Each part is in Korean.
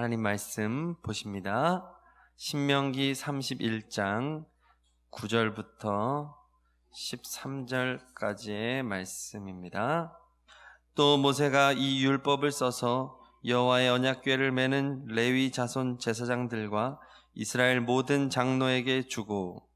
하나님 말씀 보십니다. 신명기 31장 9절부터 13절까지의 말씀입니다. 또 모세가 이 율법을 써서 여호와의 언약궤를 매는 레위 자손 제사장들과 이스라엘 모든 장로에게 주고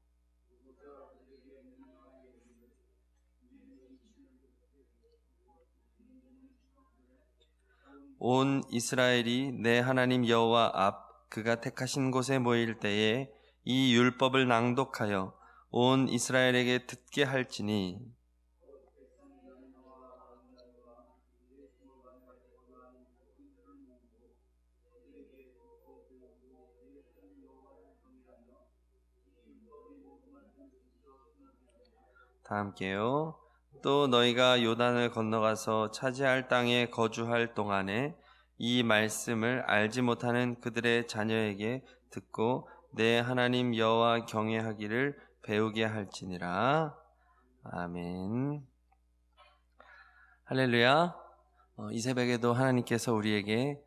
온 이스라엘이 내 하나님 여호와 앞 그가 택하신 곳에 모일 때에 이 율법을 낭독하여 온 이스라엘에게 듣게 할지니 다 함께요. 또 너희가 요단을 건너가서 차지할 땅에 거주할 동안에 이 말씀을 알지 못하는 그들의 자녀에게 듣고 내 하나님 여호와 경외하기를 배우게 할지니라. 아멘. 할렐루야. 이 새벽에도 하나님께서 우리에게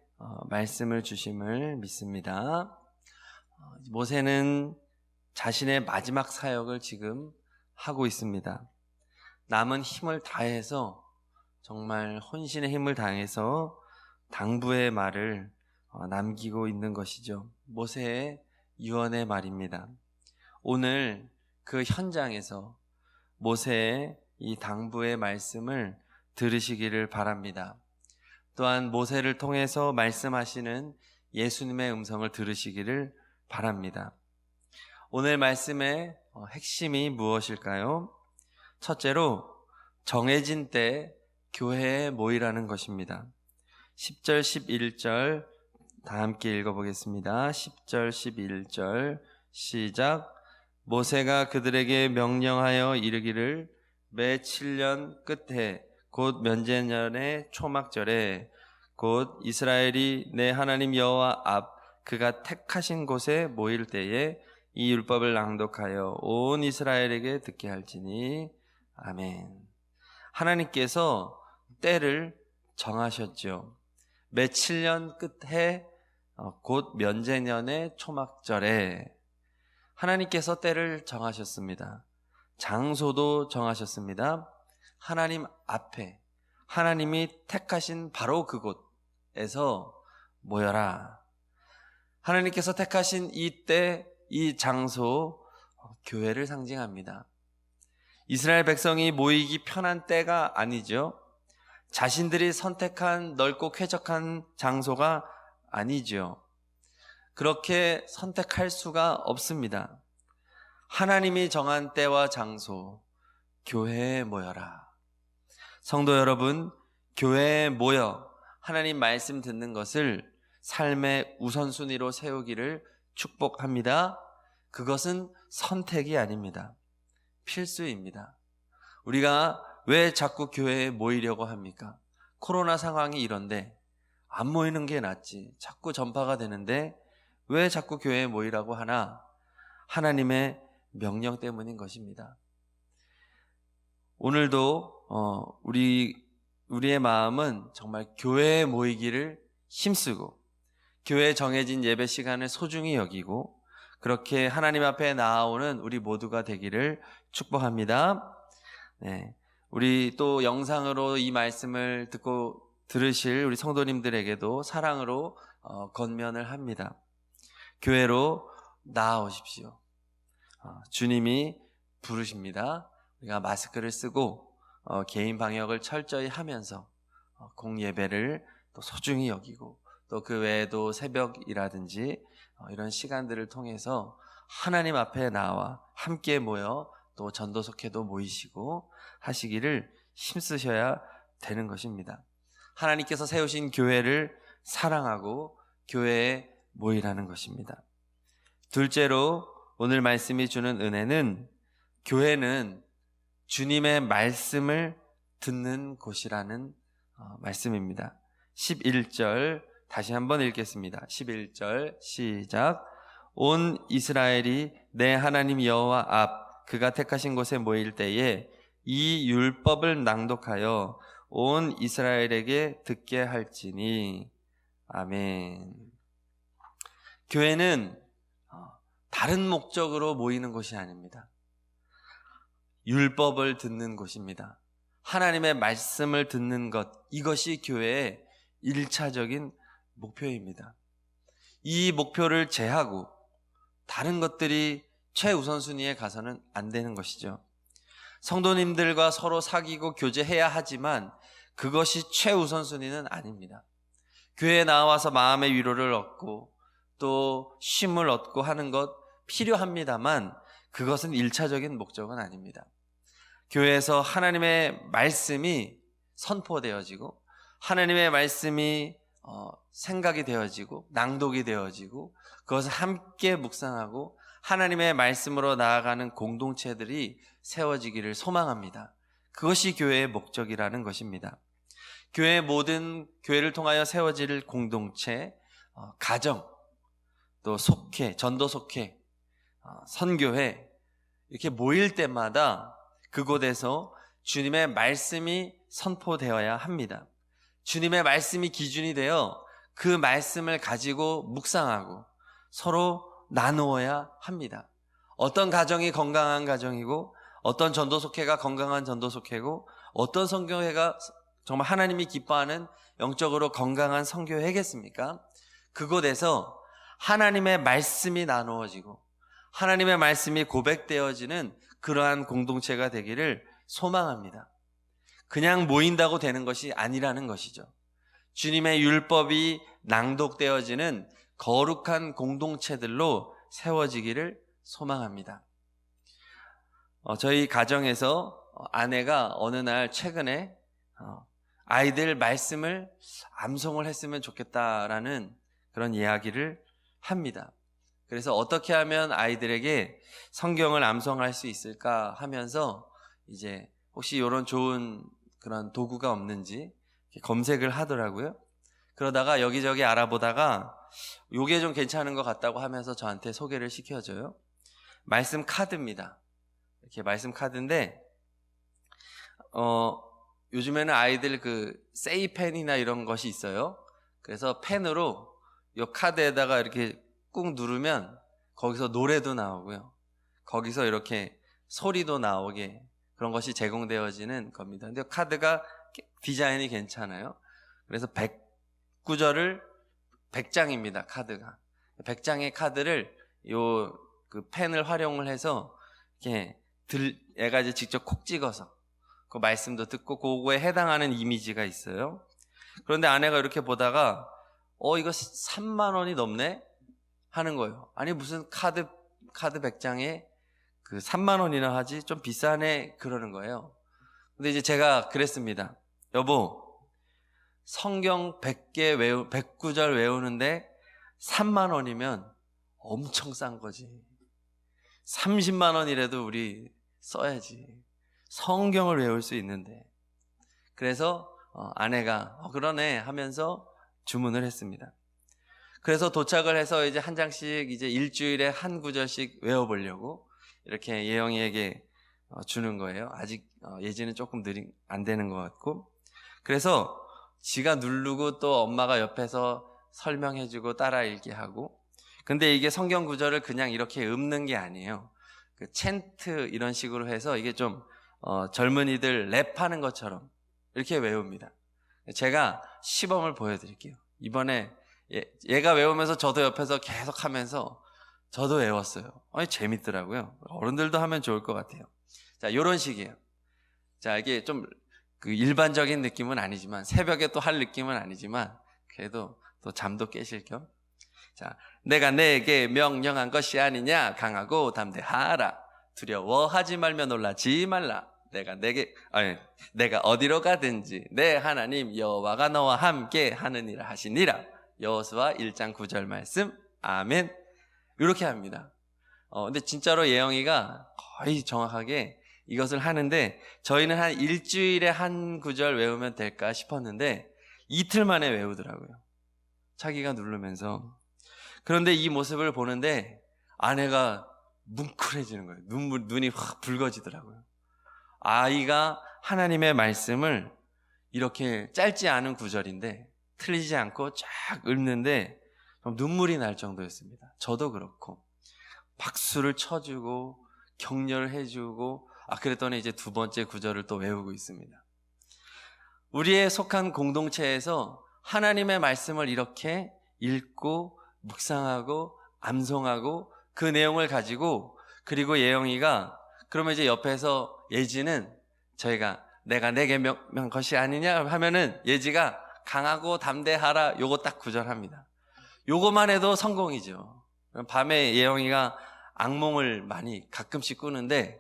말씀을 주심을 믿습니다. 모세는 자신의 마지막 사역을 지금 하고 있습니다. 남은 힘을 다해서 정말 혼신의 힘을 다해서 당부의 말을 남기고 있는 것이죠. 모세의 유언의 말입니다. 오늘 그 현장에서 모세의 이 당부의 말씀을 들으시기를 바랍니다. 또한 모세를 통해서 말씀하시는 예수님의 음성을 들으시기를 바랍니다. 오늘 말씀의 핵심이 무엇일까요? 첫째로 정해진 때 교회에 모이라는 것입니다. 10절 11절 다 함께 읽어보겠습니다. 10절 11절 시작. 모세가 그들에게 명령하여 이르기를 매 7년 끝에 곧 면제년의 초막절에 곧 이스라엘이 내 하나님 여호와 앞 그가 택하신 곳에 모일 때에 이 율법을 낭독하여 온 이스라엘에게 듣게 할지니. 아멘. 하나님께서 때를 정하셨죠. 매 7년 끝에 곧 면제년의 초막절에 하나님께서 때를 정하셨습니다. 장소도 정하셨습니다. 하나님 앞에 하나님이 택하신 바로 그곳에서 모여라. 하나님께서 택하신 이 때, 이 장소, 교회를 상징합니다. 이스라엘 백성이 모이기 편한 때가 아니죠. 자신들이 선택한 넓고 쾌적한 장소가 아니죠. 그렇게 선택할 수가 없습니다. 하나님이 정한 때와 장소, 교회에 모여라. 성도 여러분, 교회에 모여 하나님 말씀 듣는 것을 삶의 우선순위로 세우기를 축복합니다. 그것은 선택이 아닙니다. 필수입니다. 우리가 왜 자꾸 교회에 모이려고 합니까? 코로나 상황이 이런데 안 모이는 게 낫지. 자꾸 전파가 되는데 왜 자꾸 교회에 모이라고 하나? 하나님의 명령 때문인 것입니다. 오늘도 우리의 마음은 정말 교회에 모이기를 힘쓰고 교회에 정해진 예배 시간을 소중히 여기고 그렇게 하나님 앞에 나아오는 우리 모두가 되기를 축복합니다. 네, 우리 또 영상으로 이 말씀을 듣고 들으실 우리 성도님들에게도 사랑으로 권면을 합니다. 교회로 나아오십시오. 주님이 부르십니다. 우리가 마스크를 쓰고 개인 방역을 철저히 하면서 공예배를 또 소중히 여기고 또 그 외에도 새벽이라든지 이런 시간들을 통해서 하나님 앞에 나와 함께 모여 또 전도속회도 모이시고 하시기를 힘쓰셔야 되는 것입니다. 하나님께서 세우신 교회를 사랑하고 교회에 모이라는 것입니다. 둘째로 오늘 말씀이 주는 은혜는 교회는 주님의 말씀을 듣는 곳이라는 말씀입니다. 11절 다시 한번 읽겠습니다. 11절 시작. 온 이스라엘이 내 하나님 여호와 앞 그가 택하신 곳에 모일 때에 이 율법을 온 이스라엘에게 듣게 할지니. 아멘. 교회는 다른 목적으로 모이는 곳이 아닙니다. 율법을 듣는 곳입니다. 하나님의 말씀을 듣는 것, 이것이 교회의 1차적인 목표입니다. 이 목표를 제하고 다른 것들이 최우선순위에 가서는 안 되는 것이죠. 성도님들과 서로 사귀고 교제해야 하지만 그것이 최우선순위는 아닙니다. 교회에 나와서 마음의 위로를 얻고 또 쉼을 얻고 하는 것 필요합니다만 그것은 1차적인 목적은 아닙니다. 교회에서 하나님의 말씀이 선포되어지고 하나님의 말씀이 생각이 되어지고 낭독이 되어지고 그것을 함께 묵상하고 하나님의 말씀으로 나아가는 공동체들이 세워지기를 소망합니다. 그것이 교회의 목적이라는 것입니다. 교회의 모든 교회를 통하여 세워질 공동체, 가정, 또 속회, 전도 속회, 선교회 이렇게 모일 때마다 그곳에서 주님의 말씀이 선포되어야 합니다. 주님의 말씀이 기준이 되어 그 말씀을 가지고 묵상하고 서로 나누어야 합니다. 어떤 가정이 건강한 가정이고 어떤 전도속회가 건강한 전도속회고 어떤 선교회가 정말 하나님이 기뻐하는 영적으로 건강한 선교회겠습니까? 그곳에서 하나님의 말씀이 나누어지고 하나님의 말씀이 고백되어지는 그러한 공동체가 되기를 소망합니다. 그냥 모인다고 되는 것이 아니라는 것이죠. 주님의 율법이 낭독되어지는 거룩한 공동체들로 세워지기를 소망합니다. 저희 가정에서 아내가 어느 날 최근에 아이들 말씀을 암송을 했으면 좋겠다라는 그런 이야기를 합니다. 그래서 어떻게 하면 아이들에게 성경을 암송할 수 있을까 하면서 이제 혹시 이런 좋은 그런 도구가 없는지 검색을 하더라고요. 그러다가 여기저기 알아보다가 요게 좀 괜찮은 것 같다고 하면서 저한테 소개를 시켜줘요. 말씀 카드입니다. 이렇게 말씀 카드인데 요즘에는 아이들 그 세이펜이나 이런 것이 있어요. 그래서 펜으로 요 카드에다가 이렇게 꾹 누르면 거기서 노래도 나오고요. 거기서 이렇게 소리도 나오게 그런 것이 제공되어지는 겁니다. 근데 카드가 디자인이 괜찮아요. 그래서 100구절을 100장입니다. 카드가 100장의 카드를 요 그 펜을 활용을 해서 이렇게 얘가 이제 직접 콕 찍어서 그 말씀도 듣고 그거에 해당하는 이미지가 있어요. 그런데 아내가 이렇게 보다가 이거 3만 원이 넘네 하는 거예요. 아니 무슨 카드 100장에 그 3만 원이나 하지 좀 비싸네 그러는 거예요. 근데 이제 제가 그랬습니다. 여보, 성경 100구절 외우는데 3만 원이면 엄청 싼 거지. 30만 원이라도 우리 써야지. 성경을 외울 수 있는데. 그래서 아내가 그러네 하면서 주문을 했습니다. 그래서 도착을 해서 이제 한 장씩 이제 일주일에 한 구절씩 외워보려고 이렇게 예영이에게 주는 거예요. 아직 예지는 조금 안 되는 것 같고. 그래서 지가 누르고 또 엄마가 옆에서 설명해주고 따라 읽게 하고. 근데 이게 성경 구절을 그냥 이렇게 읊는 게 아니에요. 그 챈트 이런 식으로 해서 이게 좀 젊은이들 랩하는 것처럼 이렇게 외웁니다. 제가 시범을 보여드릴게요. 이번에 얘가 외우면서 저도 옆에서 계속 하면서 저도 외웠어요. 재밌더라고요. 어른들도 하면 좋을 것 같아요. 자, 요런 식이에요. 자, 이게 좀 그 일반적인 느낌은 아니지만 새벽에 또 할 느낌은 아니지만 그래도 또 잠도 깨실 겸. 자, 내가 내게 명령한 것이 아니냐 강하고 담대하라. 두려워하지 말며 놀라지 말라. 내가 어디로 가든지 내 하나님 여호와가 너와 함께 하느니라 하시니라. 여호수아 1장 9절 말씀. 아멘. 이렇게 합니다. 근데 진짜로 예영이가 거의 정확하게 이것을 하는데 저희는 한 일주일에 한 구절 외우면 될까 싶었는데 이틀 만에 외우더라고요. 자기가 누르면서. 그런데 이 모습을 보는데 아내가 뭉클해지는 거예요. 눈이 확 붉어지더라고요. 아이가 하나님의 말씀을 이렇게 짧지 않은 구절인데 틀리지 않고 쫙 읊는데 눈물이 날 정도였습니다. 저도 그렇고 박수를 쳐주고 격려를 해주고 그랬더니 이제 두 번째 구절을 또 외우고 있습니다. 우리의 속한 공동체에서 하나님의 말씀을 이렇게 읽고 묵상하고 암송하고 그 내용을 가지고, 그리고 예영이가 그러면 이제 옆에서 예지는 저희가 내가 내게 명한 것이 아니냐 하면은 예지가 강하고 담대하라 요거 딱 구절합니다. 요거만 해도 성공이죠. 밤에 예영이가 악몽을 많이 가끔씩 꾸는데,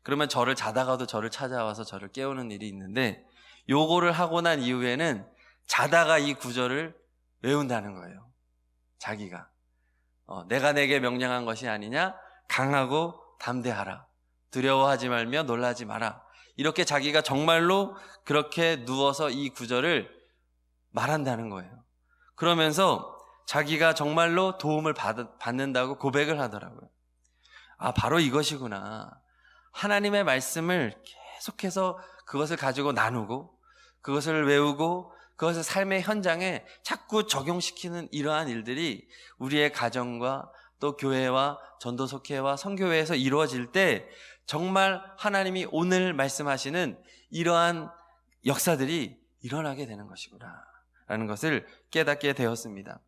그러면 저를 자다가도 저를 찾아와서 저를 깨우는 일이 있는데, 요거를 하고 난 이후에는 자다가 이 구절을 외운다는 거예요. 자기가 내가 내게 명령한 것이 아니냐, 강하고 담대하라, 두려워하지 말며 놀라지 마라, 이렇게 자기가 정말로 그렇게 누워서 이 구절을 말한다는 거예요. 그러면서 자기가 정말로 도움을 받는다고 고백을 하더라고요. 바로 이것이구나. 하나님의 말씀을 계속해서 그것을 가지고 나누고 그것을 외우고 그것을 삶의 현장에 자꾸 적용시키는 이러한 일들이 우리의 가정과 또 교회와 전도속회와 선교회에서 이루어질 때 정말 하나님이 오늘 말씀하시는 이러한 역사들이 일어나게 되는 것이구나 라는 것을 깨닫게 되었습니다.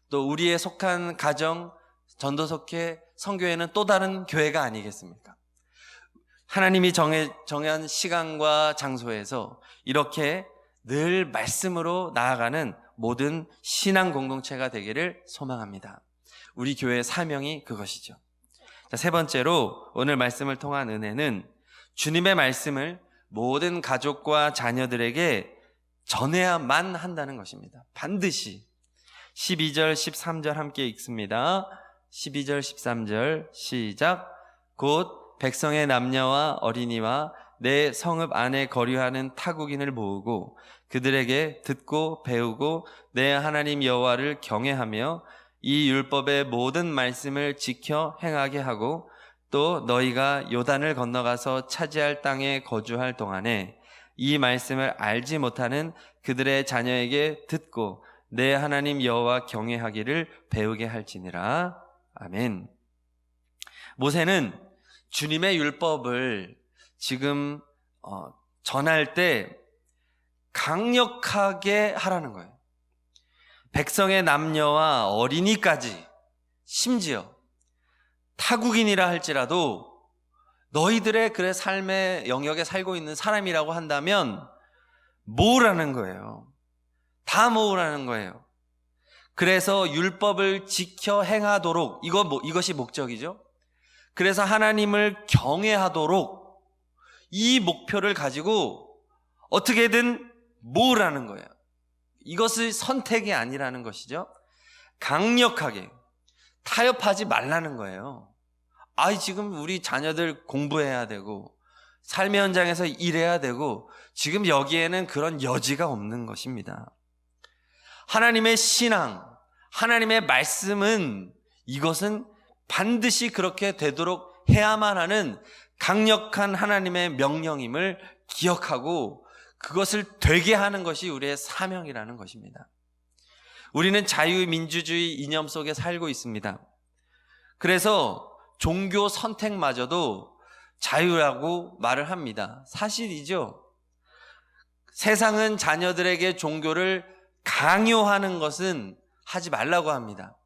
또 우리의 속한 가정, 전도속회, 선교회는 또 다른 교회가 아니겠습니까? 하나님이 정한 시간과 장소에서 이렇게 늘 말씀으로 나아가는 모든 신앙 공동체가 되기를 소망합니다. 우리 교회의 사명이 그것이죠. 자, 세 번째로 오늘 말씀을 통한 은혜는 주님의 말씀을 모든 가족과 자녀들에게 전해야만 한다는 것입니다. 반드시. 12절 13절 함께 읽습니다. 12절 13절 시작. 곧 백성의 남녀와 어린이와 내 성읍 안에 거류하는 타국인을 모으고 그들에게 듣고 배우고 내 하나님 여호와를 경외하며 이 율법의 모든 말씀을 지켜 행하게 하고, 또 너희가 요단을 건너가서 차지할 땅에 거주할 동안에 이 말씀을 알지 못하는 그들의 자녀에게 듣고 내 하나님 여호와 경외하기를 배우게 할지니라. 아멘. 모세는 주님의 율법을 지금 전할 때 강력하게 하라는 거예요. 백성의 남녀와 어린이까지, 심지어 타국인이라 할지라도 너희들의 그의 삶의 영역에 살고 있는 사람이라고 한다면 모으라는 거예요. 다 모으라는 거예요. 그래서 율법을 지켜 행하도록, 이것이 목적이죠. 그래서 하나님을 경외하도록 이 목표를 가지고 어떻게든 모으라는 거예요. 이것이 선택이 아니라는 것이죠. 강력하게 타협하지 말라는 거예요. 지금 우리 자녀들 공부해야 되고 삶의 현장에서 일해야 되고 지금 여기에는 그런 여지가 없는 것입니다. 하나님의 신앙, 하나님의 말씀은 이것은 반드시 그렇게 되도록 해야만 하는 강력한 하나님의 명령임을 기억하고 그것을 되게 하는 것이 우리의 사명이라는 것입니다. 우리는 자유민주주의 이념 속에 살고 있습니다. 그래서 종교 선택마저도 자유라고 말을 합니다. 사실이죠. 세상은 자녀들에게 종교를 강요하는 것은 하지 말라고 합니다.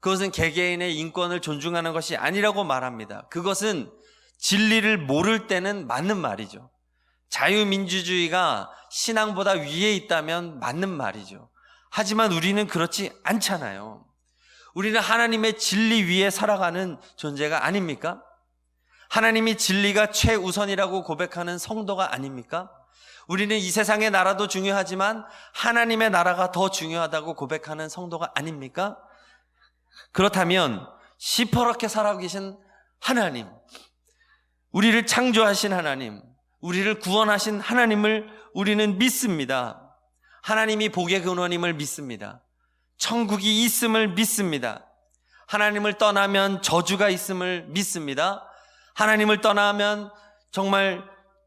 그것은 개개인의 인권을 존중하는 것이 아니라고 말합니다. 그것은 진리를 모를 때는 맞는 말이죠. 자유민주주의가 신앙보다 위에 있다면 맞는 말이죠. 하지만 우리는 그렇지 않잖아요. 우리는 하나님의 진리 위에 살아가는 존재가 아닙니까? 하나님이 진리가 최우선이라고 고백하는 성도가 아닙니까? 우리는 이 세상의 나라도 중요하지만 하나님의 나라가 더 중요하다고 고백하는 성도가 아닙니까? 그렇다면 시퍼렇게 살아가고 계신 하나님, 우리를 창조하신 하나님, 우리를 구원하신 하나님을 우리는 믿습니다. 하나님이 복의 근원임을 믿습니다. 천국이 있음을 믿습니다. 하나님을 떠나면 저주가 있음을 믿습니다. 하나님을 떠나면 정말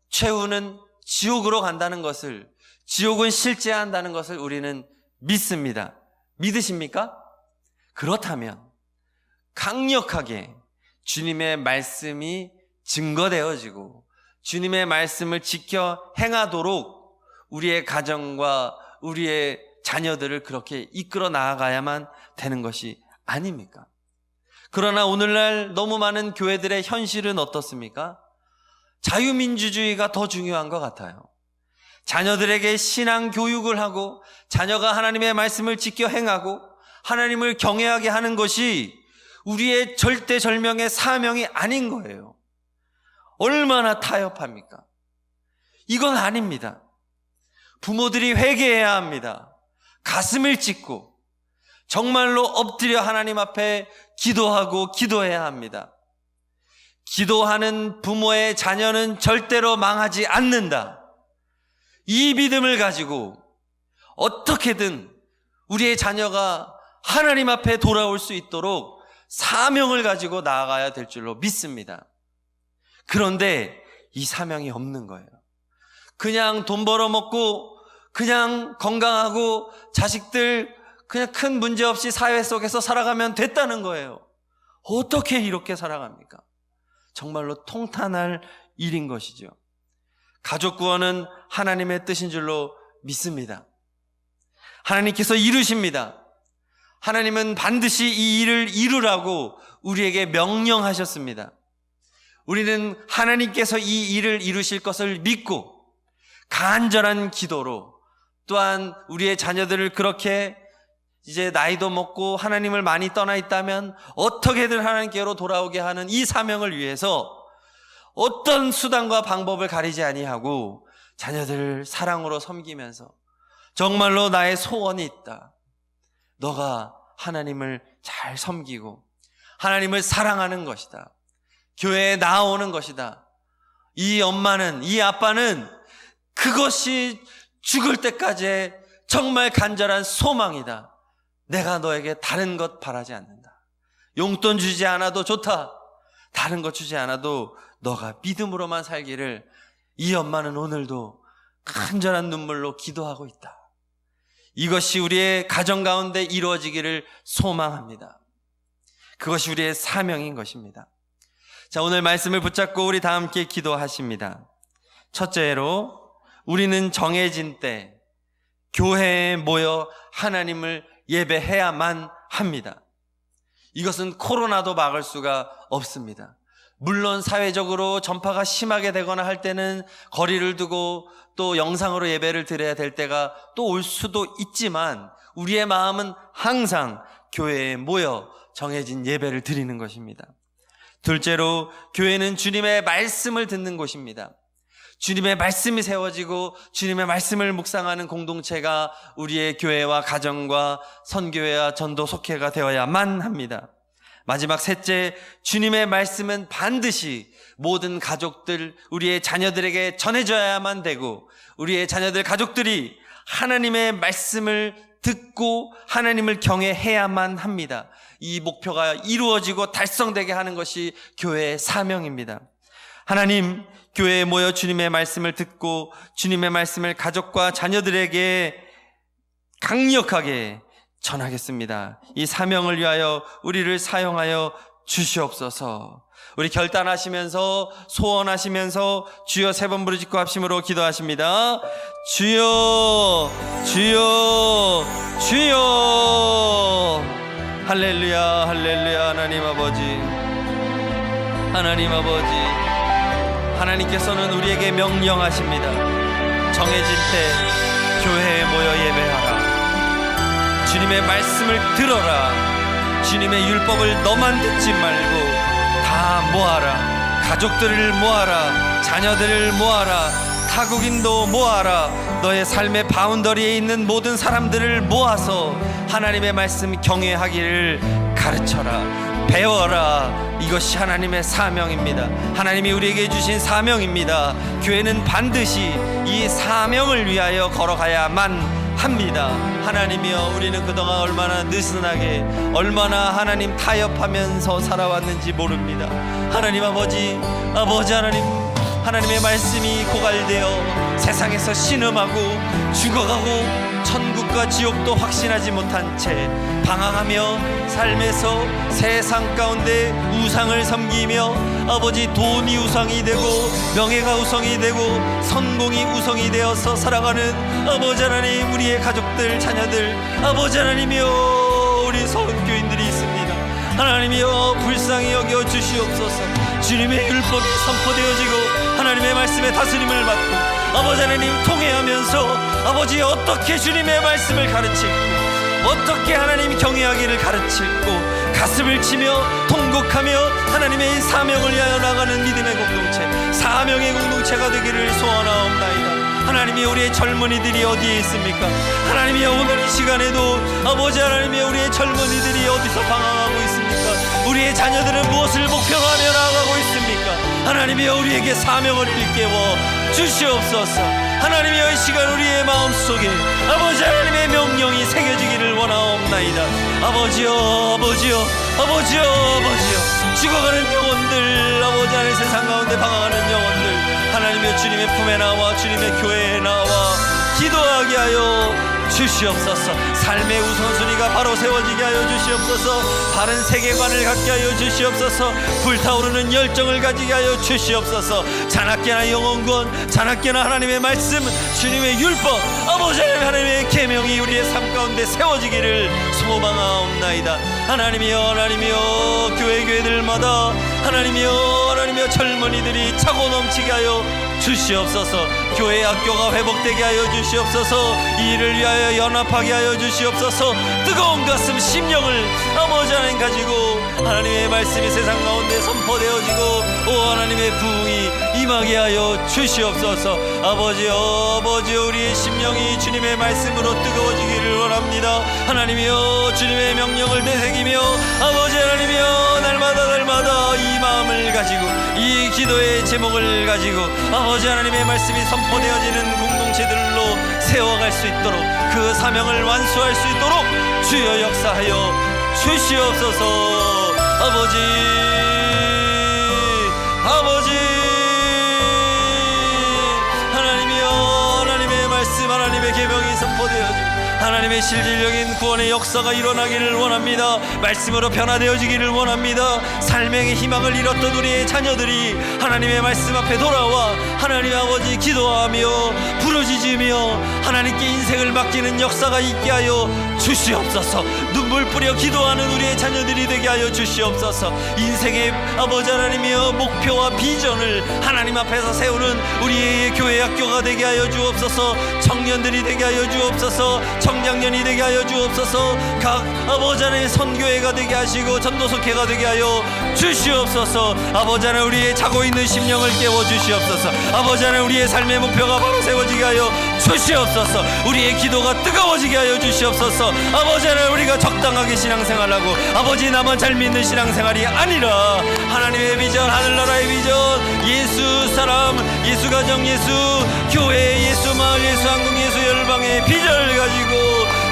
최후는 지옥으로 간다는 것을, 지옥은 실제한다는 것을 우리는 믿습니다. 믿으십니까? 그렇다면 강력하게 주님의 말씀이 증거되어지고 주님의 말씀을 지켜 행하도록 우리의 가정과 우리의 자녀들을 그렇게 이끌어 나아가야만 되는 것이 아닙니까? 그러나 오늘날 너무 많은 교회들의 현실은 어떻습니까? 자유민주주의가 더 중요한 것 같아요. 자녀들에게 신앙 교육을 하고 자녀가 하나님의 말씀을 지켜 행하고 하나님을 경외하게 하는 것이 우리의 절대절명의 사명이 아닌 거예요. 얼마나 타협합니까? 이건 아닙니다. 부모들이 회개해야 합니다. 가슴을 찢고 정말로 엎드려 하나님 앞에 기도하고 기도해야 합니다. 기도하는 부모의 자녀는 절대로 망하지 않는다. 이 믿음을 가지고 어떻게든 우리의 자녀가 하나님 앞에 돌아올 수 있도록 사명을 가지고 나아가야 될 줄로 믿습니다. 그런데 이 사명이 없는 거예요. 그냥 돈 벌어먹고 그냥 건강하고 자식들 그냥 큰 문제 없이 사회 속에서 살아가면 됐다는 거예요. 어떻게 이렇게 살아갑니까? 정말로 통탄할 일인 것이죠. 가족 구원은 하나님의 뜻인 줄로 믿습니다. 하나님께서 이루십니다. 하나님은 반드시 이 일을 이루라고 우리에게 명령하셨습니다. 우리는 하나님께서 이 일을 이루실 것을 믿고 간절한 기도로 또한 우리의 자녀들을 그렇게 이제 나이도 먹고 하나님을 많이 떠나 있다면 어떻게든 하나님께로 돌아오게 하는 이 사명을 위해서 어떤 수단과 방법을 가리지 아니하고 자녀들을 사랑으로 섬기면서 정말로 나의 소원이 있다. 너가 하나님을 잘 섬기고 하나님을 사랑하는 것이다. 교회에 나오는 것이다. 이 엄마는, 이 아빠는 그것이 죽을 때까지의 정말 간절한 소망이다. 내가 너에게 다른 것 바라지 않는다. 용돈 주지 않아도 좋다. 다른 것 주지 않아도 너가 믿음으로만 살기를 이 엄마는 오늘도 간절한 눈물로 기도하고 있다. 이것이 우리의 가정 가운데 이루어지기를 소망합니다. 그것이 우리의 사명인 것입니다. 자, 오늘 말씀을 붙잡고 우리 다 함께 기도하십니다. 첫째로 우리는 정해진 때 교회에 모여 하나님을 예배해야만 합니다. 이것은 코로나도 막을 수가 없습니다. 물론 사회적으로 전파가 심하게 되거나 할 때는 거리를 두고 또 영상으로 예배를 드려야 될 때가 또 올 수도 있지만 우리의 마음은 항상 교회에 모여 정해진 예배를 드리는 것입니다. 둘째로 교회는 주님의 말씀을 듣는 곳입니다. 주님의 말씀이 세워지고 주님의 말씀을 묵상하는 공동체가 우리의 교회와 가정과 선교회와 전도 속회가 되어야만 합니다. 마지막 셋째, 주님의 말씀은 반드시 모든 가족들, 우리의 자녀들에게 전해져야만 되고 우리의 자녀들, 가족들이 하나님의 말씀을 듣고 하나님을 경외해야만 합니다. 이 목표가 이루어지고 달성되게 하는 것이 교회의 사명입니다. 하나님, 교회에 모여 주님의 말씀을 듣고 주님의 말씀을 가족과 자녀들에게 강력하게 전하겠습니다. 이 사명을 위하여 우리를 사용하여 주시옵소서. 우리 결단하시면서 소원하시면서 주여 3번 부르짖고 합심으로 기도하십니다. 주여, 주여, 주여. 할렐루야, 할렐루야. 하나님 아버지, 하나님 아버지, 하나님께서는 우리에게 명령하십니다. 정해진 때 교회에 모여 예배하라. 주님의 말씀을 들어라. 주님의 율법을 너만 듣지 말고 다 모아라. 가족들을 모아라. 자녀들을 모아라. 타국인도 모아라. 너의 삶의 바운더리에 있는 모든 사람들을 모아서 하나님의 말씀 경외하기를 가르쳐라. 배워라. 이것이 하나님의 사명입니다. 하나님이 우리에게 주신 사명입니다. 교회는 반드시 이 사명을 위하여 걸어가야만 합니다. 하나님이여, 우리는 그동안 얼마나 느슨하게, 얼마나 하나님 타협하면서 살아왔는지 모릅니다. 하나님 아버지, 아버지 하나님, 하나님의 말씀이 고갈되어 세상에서 신음하고 죽어가고 천국과 지옥도 확신하지 못한 채 방황하며 삶에서 세상 가운데 우상을 섬기며 아버지 돈이 우상이 되고 명예가 우상이 되고 성공이 우상이 되어서 살아가는 아버지 하나님, 우리의 가족들, 자녀들, 아버지 하나님이여, 우리 선교인들이 있습니다. 하나님이여, 불쌍히 여겨 주시옵소서. 주님의 율법이 선포되어지고 하나님의 말씀에 다스림을 받고 아버지 하나님 통회하면서 아버지 어떻게 주님의 말씀을 가르치고 어떻게 하나님 경외하기를 가르치고 가슴을 치며 통곡하며 하나님의 사명을 위하여 나가는 믿음의 공동체, 사명의 공동체가 되기를 소원하옵나이다. 하나님이 우리의 젊은이들이 어디에 있습니까? 하나님이 오늘 이 시간에도 아버지 하나님이 우리의 젊은이들이 어디서 방황하고 있습니까? 우리의 자녀들은 무엇을 목표로 하며 나아가고 있습니까? 하나님이여, 우리에게 사명을 일깨워 주시옵소서. 하나님이여, 이 시간 우리의 마음속에 아버지 하나님의 명령이 새겨지기를 원하옵나이다. 아버지여, 아버지여, 아버지여, 아버지여, 죽어가는 영혼들, 아버지 하나님, 세상 가운데 방황하는 영혼들, 하나님이여, 주님의 품에 나와 주님의 교회에 나와 기도하게 하여 주시옵소서. 삶의 우선순위가 바로 세워지게 하여 주시옵소서. 바른 세계관을 갖게 하여 주시옵소서. 불타오르는 열정을 가지게 하여 주시옵소서. 자나깨나 영혼권, 자나깨나 하나님의 말씀, 주님의 율법, 아버지 하나님의 계명이 우리의 삶 가운데 세워지기를 소망하옵나이다. 하나님이여, 하나님이여, 교회들마다 하나님이여, 하나님이여, 젊은이들이 차고 넘치게 하여 주시옵소서. 교회 학교가 회복되게 하여 주시옵소서. 이 일을 위하여 연합하게 하여 주시옵소서. 뜨거운 가슴 심령을 아버지 하나님 가지고 하나님의 말씀이 세상 가운데 선포되어지고 오 하나님의 부흥이 임하게 하여 주시옵소서. 아버지여, 아버지여, 우리의 심령이 주님의 말씀으로 뜨거워지기를 원합니다. 하나님이여, 주님의 명령을 되새기며 아버지 하나님이여, 날마다 이 마음을 가지고 이 기도의 제목을 가지고 아버지 하나님의 말씀이 선포되어지는 공동체들로 세워갈 수 있도록 그 사명을 완수할 수 있도록 주여 역사하여 주시옵소서. 아버지, 아버지 하나님이여, 하나님의 말씀, 하나님의 계명이 선포되어지고 하나님의 실질적인 구원의 역사가 일어나기를 원합니다. 말씀으로 변화되어지기를 원합니다. 삶의 희망을 잃었던 우리의 자녀들이 하나님의 말씀 앞에 돌아와 하나님 아버지 기도하며 부르짖으며 하나님께 인생을 맡기는 역사가 있게 하여 주시옵소서. 눈물 뿌려 기도하는 우리의 자녀들이 되게 하여 주시옵소서. 인생의 아버지 하나님이여, 목표와 비전을 하나님 앞에서 세우는 우리의 교회 학교가 되게 하여 주옵소서. 청년들이 되게 하여 주옵소서. 청장년이 되게 하여 주옵소서. 각 아버지 하나님 선교회가 되게 하시고 전도석회가 되게 하여 주시옵소서. 아버지 하나님, 우리의 자고 있는 심령을 깨워 주시옵소서. 아버지 하나님, 우리의 삶의 목표가 바로 세워지게 하여 주시옵소서. 우리의 기도가 뜨거워지게 하여 주시옵소서. 아버지 하나님, 우리가 적당하게 신앙생활하고 아버지 나만 잘 믿는 신앙생활이 아니라 하나님의 비전, 하늘나라의 비전, 예수 사람, 예수 가정, 예수 교회, 예수 마을, 예수 한국, 예수 열방의 비전을 가지고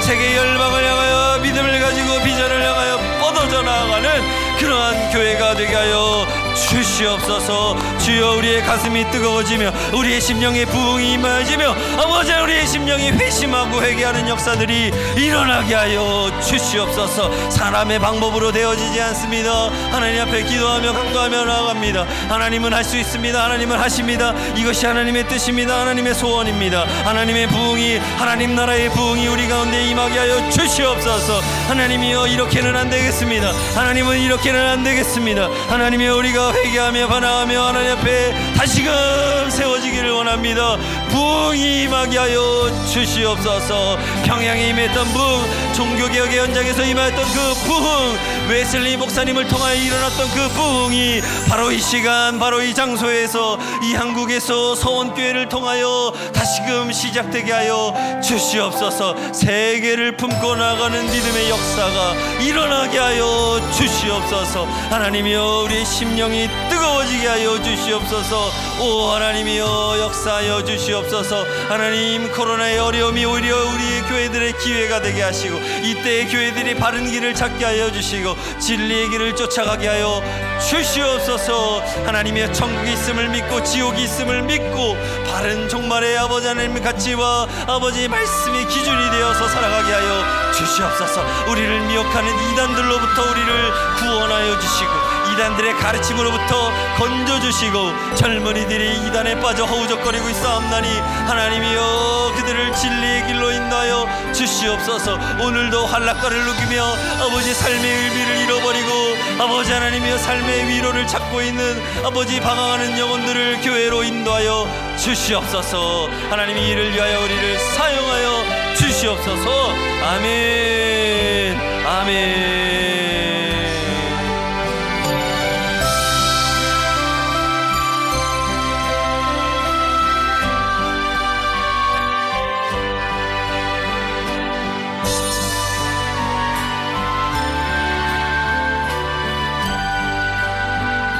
세계 열방을 향하여 믿음을 가지고 비전을 향하여 뻗어져 나아가는 그러한 교회가 되게 하여 주시옵소서. 주여, 우리의 가슴이 뜨거워지며 우리의 심령의 부흥이 임하여지며 아버지, 우리의 심령이 회심하고 회개하는 역사들이 일어나게 하여 주시옵소서. 사람의 방법으로 되어지지 않습니다. 하나님 앞에 기도하며 강구하며 나아갑니다. 하나님은 할 수 있습니다. 하나님은 하십니다. 이것이 하나님의 뜻입니다. 하나님의 소원입니다. 하나님의 부흥이, 하나님 나라의 부흥이 우리 가운데 임하게 하여 주시옵소서. 하나님이여, 이렇게는 안 되겠습니다. 하나님은 이렇게는 안 되겠습니다. 하나님이여, 우리가 회개하며 반항하며 하나님 앞에 다시금 세워지기를 원합니다. 부흥이 임하게 하여 주시옵소서. 평양에 임했던 부흥, 종교개혁의 현장에서 임하였던 그 부흥, 웨슬리 목사님을 통하여 일어났던 그 부흥이 바로 이 시간, 바로 이 장소에서, 이 한국에서 서원교회를 통하여 다시금 시작되게 하여 주시옵소서. 세계를 품고 나가는 믿음의 역사가 일어나게 하여 주시옵소서. 하나님이여, 우리의 심령이 마음이 뜨거워지게 하여 주시옵소서. 오 하나님이여 역사하여 주시옵소서. 하나님, 코로나의 어려움이 오히려 우리 교회들의 기회가 되게 하시고 이때의 교회들이 바른 길을 찾게 하여 주시고 진리의 길을 쫓아가게 하여 주시옵소서. 하나님의 천국이 있음을 믿고 지옥이 있음을 믿고 바른 종말의 아버지 하나님의 가치와 아버지의 말씀이 기준이 되어서 살아가게 하여 주시옵소서. 우리를 미혹하는 이단들로부터 우리를 구원하여 주시고 이단들의 가르침으로부터 건져주시고 젊은이들이 이단에 빠져 허우적거리고 있사옵나니 하나님이여 그들을 진리의 길로 인도하여 주시옵소서. 오늘도 환락과를 누기며 아버지 삶의 의미를 잃어버리고 아버지 하나님이여 삶의 위로를 찾고 있는 아버지 방황하는 영혼들을 교회로 인도하여 주시옵소서. 하나님이 이를 위하여 우리를 사용하여 주시옵소서. 아멘 아멘.